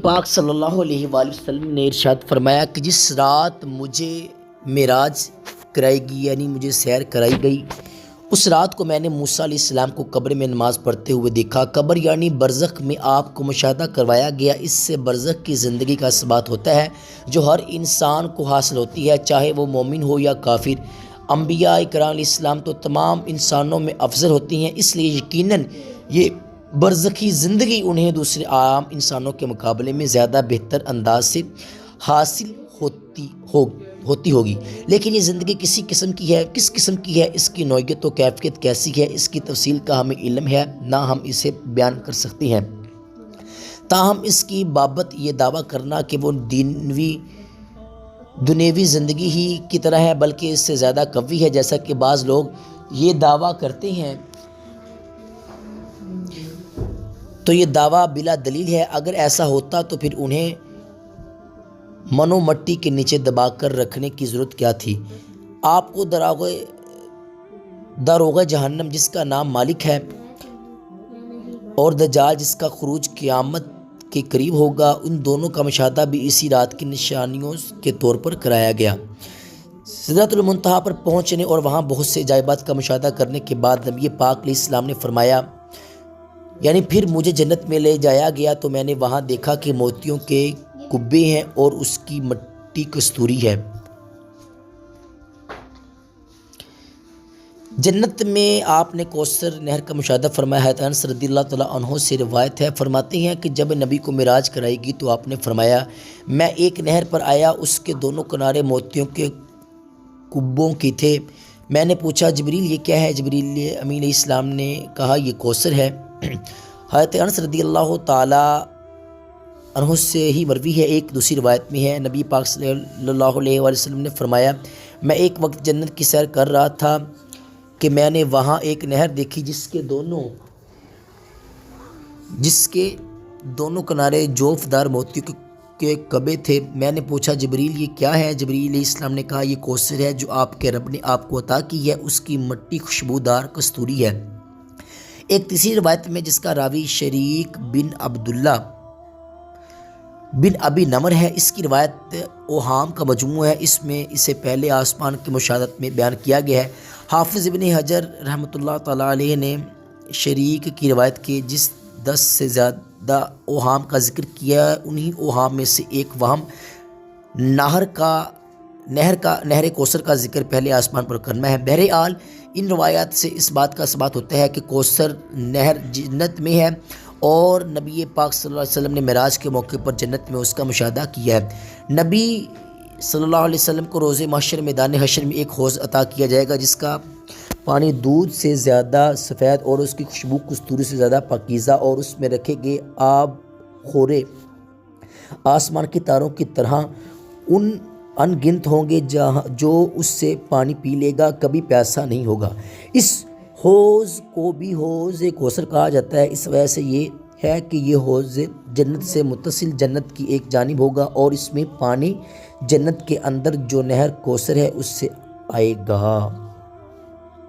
پاک صلی اللہ علیہ وآلہ وسلم نے ارشاد فرمایا کہ جس رات مجھے معراج کرائی گئی یعنی مجھے سیر کرائی گئی، اس رات کو میں نے موسیٰ علیہ السلام کو قبر میں نماز پڑھتے ہوئے دیکھا۔ قبر یعنی برزخ میں آپ کو مشاہدہ کروایا گیا۔ اس سے برزخ کی زندگی کا ثبات ہوتا ہے جو ہر انسان کو حاصل ہوتی ہے، چاہے وہ مومن ہو یا کافر۔ انبیاء کرام علیہ السلام تو تمام انسانوں میں افضل ہوتی ہیں، اس لیے یقیناً یہ برزخی زندگی انہیں دوسرے عام انسانوں کے مقابلے میں زیادہ بہتر انداز سے حاصل ہوتی ہوگی۔ لیکن یہ زندگی کس قسم کی ہے، اس کی نوعیت و کیفیت کیسی ہے، اس کی تفصیل کا ہمیں علم ہے نہ ہم اسے بیان کر سکتے ہیں۔ تاہم اس کی بابت یہ دعویٰ کرنا کہ وہ دنیوی زندگی ہی کی طرح ہے بلکہ اس سے زیادہ قوی ہے، جیسا کہ بعض لوگ یہ دعویٰ کرتے ہیں، تو یہ دعویٰ بلا دلیل ہے۔ اگر ایسا ہوتا تو پھر انہیں منو مٹی کے نیچے دبا کر رکھنے کی ضرورت کیا تھی؟ آپ کو داروغہ جہنم جس کا نام مالک ہے اور دجال جس کا خروج قیامت کے قریب ہوگا، ان دونوں کا مشاہدہ بھی اسی رات کی نشانیوں کے طور پر کرایا گیا۔ سدرۃ المنتہا پر پہنچنے اور وہاں بہت سے عجائبات کا مشاہدہ کرنے کے بعد نبی پاک علیہ السلام نے فرمایا، یعنی پھر مجھے جنت میں لے جایا گیا تو میں نے وہاں دیکھا کہ موتیوں کے کبے ہیں اور اس کی مٹی کستوری ہے۔ جنت میں آپ نے کوثر نہر کا مشاہدہ فرمایا۔ حضرت انس رضی اللہ تعالیٰ عنہ سے روایت ہے، فرماتے ہیں کہ جب نبی کو معراج کرائی گئی تو آپ نے فرمایا، میں ایک نہر پر آیا، اس کے دونوں کنارے موتیوں کے کبوں کی تھے۔ میں نے پوچھا، جبریل یہ کیا ہے؟ جبریل امین علیہ السلام نے کہا، یہ کوثر ہے۔ حضرت انس رضی اللہ تعالیٰ عنہ سے ہی مروی ہے۔ ایک دوسری روایت میں ہے، نبی پاک صلی اللہ علیہ وآلہ وسلم نے فرمایا، میں ایک وقت جنت کی سیر کر رہا تھا کہ میں نے وہاں ایک نہر دیکھی جس کے دونوں کنارے جوف دار موتیوں کے کبے تھے۔ میں نے پوچھا، جبریل یہ کیا ہے؟ جبریل علیہ السلام نے کہا، یہ کوثر ہے جو آپ کے رب نے آپ کو عطا کی ہے، اس کی مٹی خوشبودار کستوری ہے۔ ایک تیسری روایت میں جس کا راوی شریک بن عبداللہ بن ابی نمر ہے، اس کی روایت اوہام کا مجموعہ ہے، اس میں اسے پہلے آسمان کی مشاہدت میں بیان کیا گیا ہے۔ حافظ ابن حجر رحمۃ اللہ تعالیٰ علیہ نے شریک کی روایت کے جس 10 سے زیادہ اوہام کا ذکر کیا، انہی اوہام میں سے ایک وہم نہر کوثر کا ذکر پہلے آسمان پر کرنا ہے۔ بہرحال ان روایات سے اس بات کا ثبات ہوتا ہے کہ کوثر نہر جنت میں ہے اور نبی پاک صلی اللہ علیہ وسلم نے معراج کے موقع پر جنت میں اس کا مشاہدہ کیا ہے۔ نبی صلی اللہ علیہ وسلم کو روز محشر میدان حشر میں ایک حوض عطا کیا جائے گا جس کا پانی دودھ سے زیادہ سفید اور اس کی خوشبو کستوری سے زیادہ پاکیزہ، اور اس میں رکھے گئے آب خورے آسمان کے تاروں کی طرح ان گنت ہوں گے، جو اس سے پانی پی لے گا کبھی پیاسا نہیں ہوگا۔ اس حوض کو بھی حوض کوثر کہا جاتا ہے، اس وجہ سے یہ ہے کہ یہ حوض جنت سے متصل جنت کی ایک جانب ہوگا اور اس میں پانی جنت کے اندر جو نہر کوثر ہے اس سے آئے گا۔